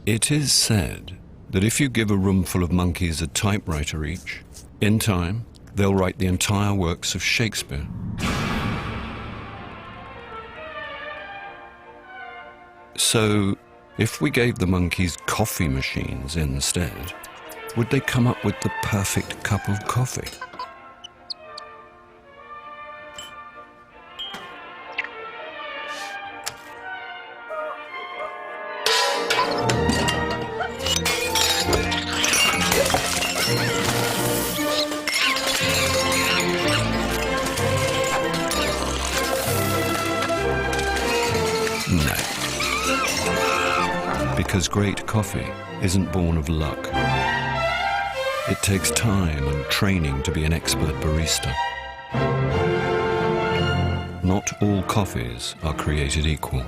It is said that if you give a room full of monkeys a typewriter each, in time, they'll write the entire works of Shakespeare. So, if we gave the monkeys coffee machines instead, would they come up with the perfect cup of coffee? No. Because great coffee isn't born of luck. It takes time and training to be an expert barista. Not all coffees are created equal.